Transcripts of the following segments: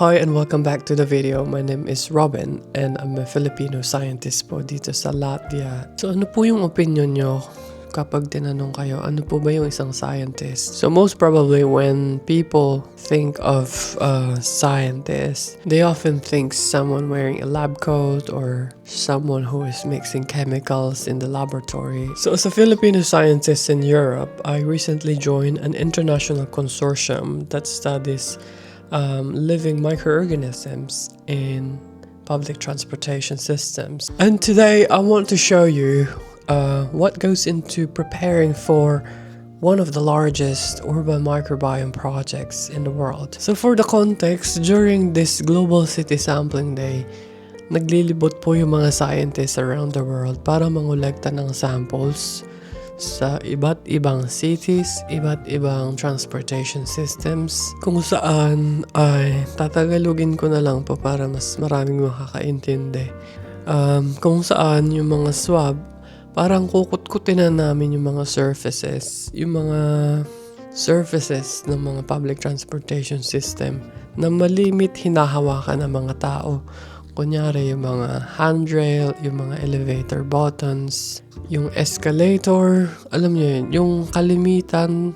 Hi and welcome back to the video. My name is Robin and I'm a Filipino scientist po dito sa Latvia. So ano po yung opinion nyo kapag tinanong kayo, ano po ba yung isang scientist? So most probably when people think of a scientist, they often think someone wearing a lab coat or someone who is mixing chemicals in the laboratory. So as a Filipino scientist in Europe, I recently joined an international consortium that studies living microorganisms in public transportation systems. And today I want to show you what goes into preparing for one of the largest urban microbiome projects in the world. So for the context, during this Global City Sampling Day, naglilibot po yung mga scientists around the world para mangolekta ng samples sa iba't ibang cities, iba't ibang transportation systems, kung saan ay tatagalugin ko na lang po para mas maraming makakaintindi. Kung saan yung mga swab, parang kukut-kutin na namin yung mga surfaces ng mga public transportation system na malimit hinahawakan ng mga tao. Kunyari yung mga handrail, yung mga elevator buttons, yung escalator, alam nyo yun, yung kalimitan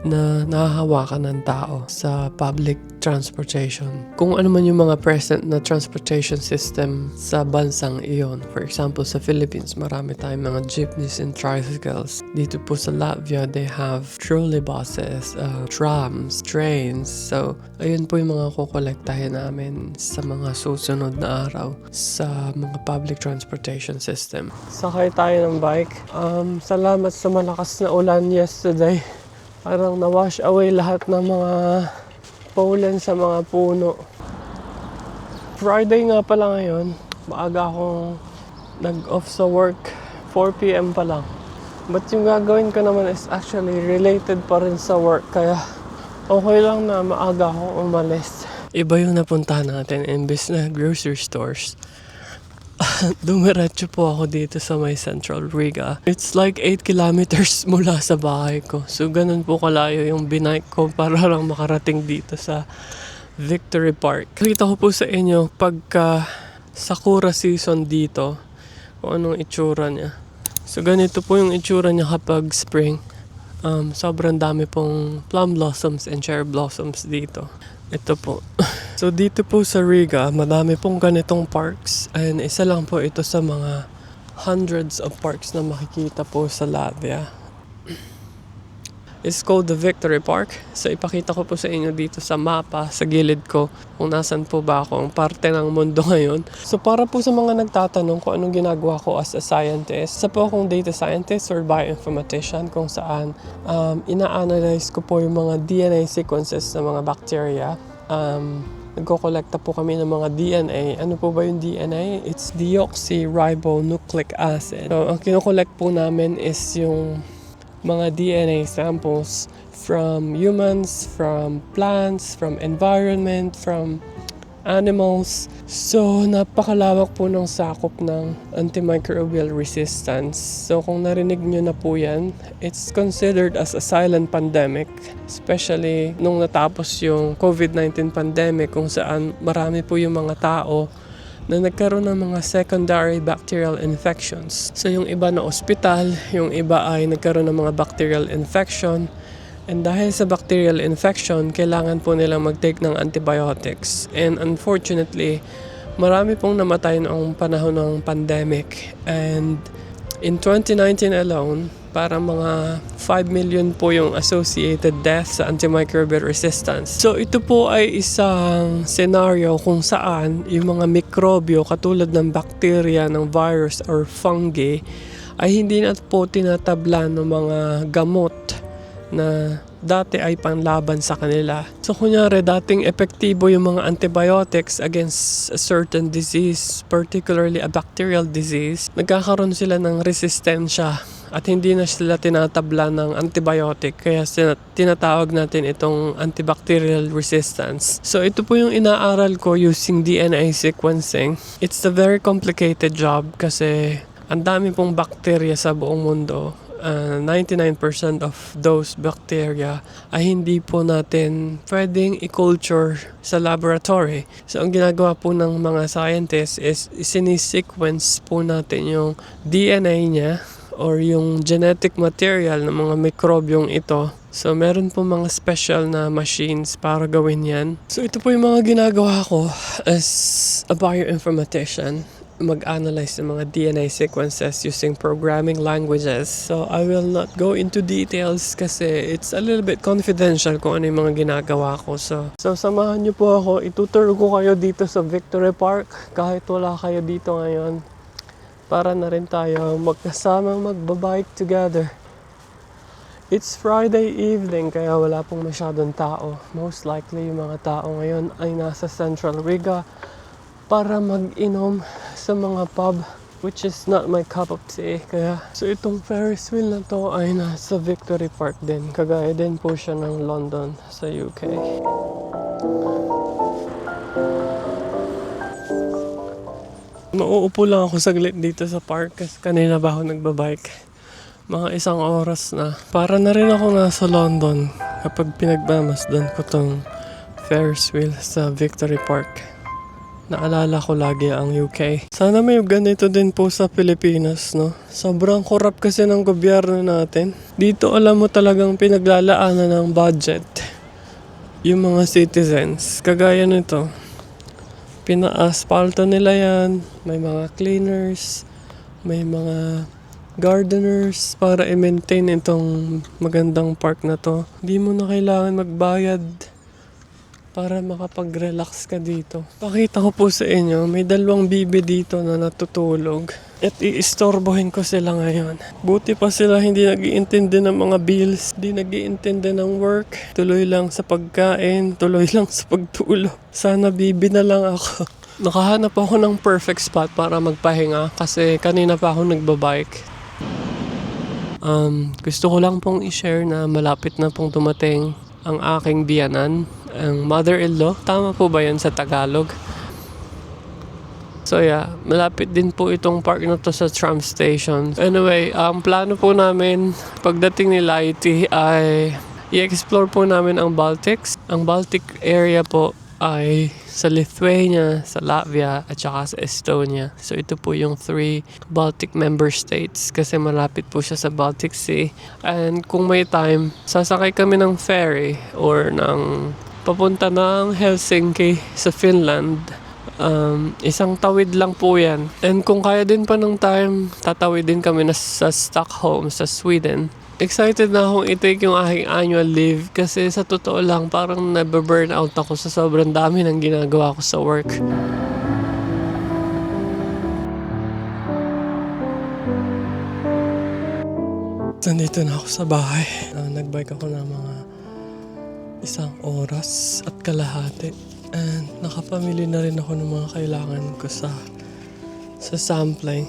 na nahahawakan ng tao sa public transportation. Kung ano man yung mga present na transportation system sa bansang iyon. For example, sa Philippines, marami tayong mga jeepneys and tricycles. Dito po sa Latvia, they have trolleybuses, trams, trains. So, ayun po yung mga kukolektahin namin sa mga susunod na araw sa mga public transportation system. Sakay tayo ng bike. Salamat sa malakas na ulan yesterday. Parang na-wash away lahat ng mga pollen sa mga puno. Friday nga pala ngayon. Maaga akong nag-off sa work. 4 p.m. pa lang. But yung gagawin ko naman is actually related pa rin sa work. Kaya okay lang na maaga akong umalis. Iba yung napunta natin imbes na grocery stores. Dumiretso po ako dito sa may Central Riga. It's like 8 kilometers mula sa bahay ko. So ganun po kalayo yung binike ko para lang makarating dito sa Victory Park. Kita ko po sa inyo pagka sakura season dito kung anong itsura niya. So ganito po yung itsura niya kapag spring. Sobrang dami pong plum blossoms and cherry blossoms dito. Ito po. So dito po sa Riga, madami pong ganitong parks. And isa lang po ito sa mga hundreds of parks na makikita po sa Latvia. It's called the Victory Park. So ipakita ko po sa inyo dito sa mapa, sa gilid ko, kung nasan po ba ako, ang parte ng mundo ngayon. So para po sa mga nagtatanong kung anong ginagawa ko as a scientist, isa po akong data scientist or bioinformatician kung saan ina-analyze ko po yung mga DNA sequences ng mga bacteria. Nagko-collecta po kami ng mga DNA. Ano po ba yung DNA? It's deoxyribonucleic acid. So ang kino-collect po namin is yung mga DNA samples from humans, from plants, from environment, from animals. So, napakalawak po ng sakop ng antimicrobial resistance. So, kung narinig nyo na po yan, it's considered as a silent pandemic. Especially nung natapos yung COVID-19 pandemic kung saan marami po yung mga tao na nagkaroon ng mga secondary bacterial infections. So yung iba na ospital, yung iba ay nagkaroon ng mga bacterial infection. And dahil sa bacterial infection, kailangan po nilang mag-take ng antibiotics. And unfortunately, marami pong namatay noong panahon ng pandemic. And in 2019 alone, para mga 5 million po yung associated deaths sa antimicrobial resistance. So ito po ay isang scenario kung saan yung mga mikrobyo katulad ng bacteria, ng virus or fungi ay hindi na po tinatablan ng mga gamot na dati ay panlaban sa kanila. So kunyari dating epektibo yung mga antibiotics against a certain disease, particularly a bacterial disease, nagkakaroon sila ng resistensya at hindi na sila tinatabla ng antibiotic, kaya tinatawag natin itong antibacterial resistance. So ito po yung inaaral ko using DNA sequencing. It's a very complicated job kasi ang dami pong bacteria sa buong mundo. 99% of those bacteria ay hindi po natin pwedeng i-culture sa laboratory. So ang ginagawa po ng mga scientists is sinisequence po natin yung DNA niya or yung genetic material ng mga mikrobyong ito. So meron po mga special na machines para gawin yan. So ito po yung mga ginagawa ko as a bioinformatician, mag-analyze ng mga DNA sequences using programming languages. So I will not go into details kasi it's a little bit confidential kung ano yung mga ginagawa ko. So samahan niyo po ako, itutur ko kayo dito sa Victory Park kahit wala kayo dito ngayon, para na rin tayo magkasamang magbabike together. It's Friday evening kaya wala pong masyadong tao. Most likely yung mga tao ngayon ay nasa Central Riga para mag-inom sa mga pub, which is not my cup of tea. Kaya, so itong Ferris wheel na to ay nasa Victory Park din. Kagaya din po siya ng London sa UK. Mauupo lang ako saglit dito sa park kasi kanina ba ako nagbabike. Mga 1 oras na. Para na rin ako nasa London kapag pinagmamasdan ko tong Ferris wheel sa Victory Park. Naalala ko lagi ang UK. Sana may ganito din po sa Pilipinas, no? Sobrang korap kasi ng gobyerno natin. Dito alam mo talagang pinaglalaanan ng budget yung mga citizens. Kagaya nito. Pina-asphalto nila yan. May mga cleaners. May mga gardeners para i-maintain itong magandang park na to. Hindi mo na kailangan magbayad para makapag-relax ka dito. Pakita ko po sa inyo, may 2 bibi dito na natutulog. At iistorbohin ko sila ngayon. Buti pa sila hindi nag-iintindi ng mga bills, hindi nag-iintindi ng work. Tuloy lang sa pagkain, tuloy lang sa pagtulog. Sana bibi na lang ako. Nakahanap ako ng perfect spot para magpahinga kasi kanina pa ako nagbabike. Gusto ko lang pong i-share na malapit na pong dumating ang aking biyanan, ang mother-in-law. Tama po ba yan sa Tagalog? So yeah, malapit din po itong park na to sa tram station. Anyway, ang plano po namin pagdating ni Laiti ay i-explore po namin ang Baltics. Ang Baltic area po ay sa Lithuania, sa Latvia, at saka sa Estonia. So ito po yung 3 Baltic member states kasi malapit po siya sa Baltic Sea. And kung may time, sasakay kami ng ferry or ng papunta ng Helsinki sa Finland. 1 tawid lang po yan. And kung kaya din pa ng time, tatawid din kami na sa Stockholm, sa Sweden. Excited na akong i-take yung aking annual leave kasi sa totoo lang parang nababurn out ako sa sobrang dami ng ginagawa ko sa work. Nandito na ako sa bahay. Nagbike ako ng mga 1 oras at kalahati. And nakapamili na rin ako ng mga kailangan ko sa sampling.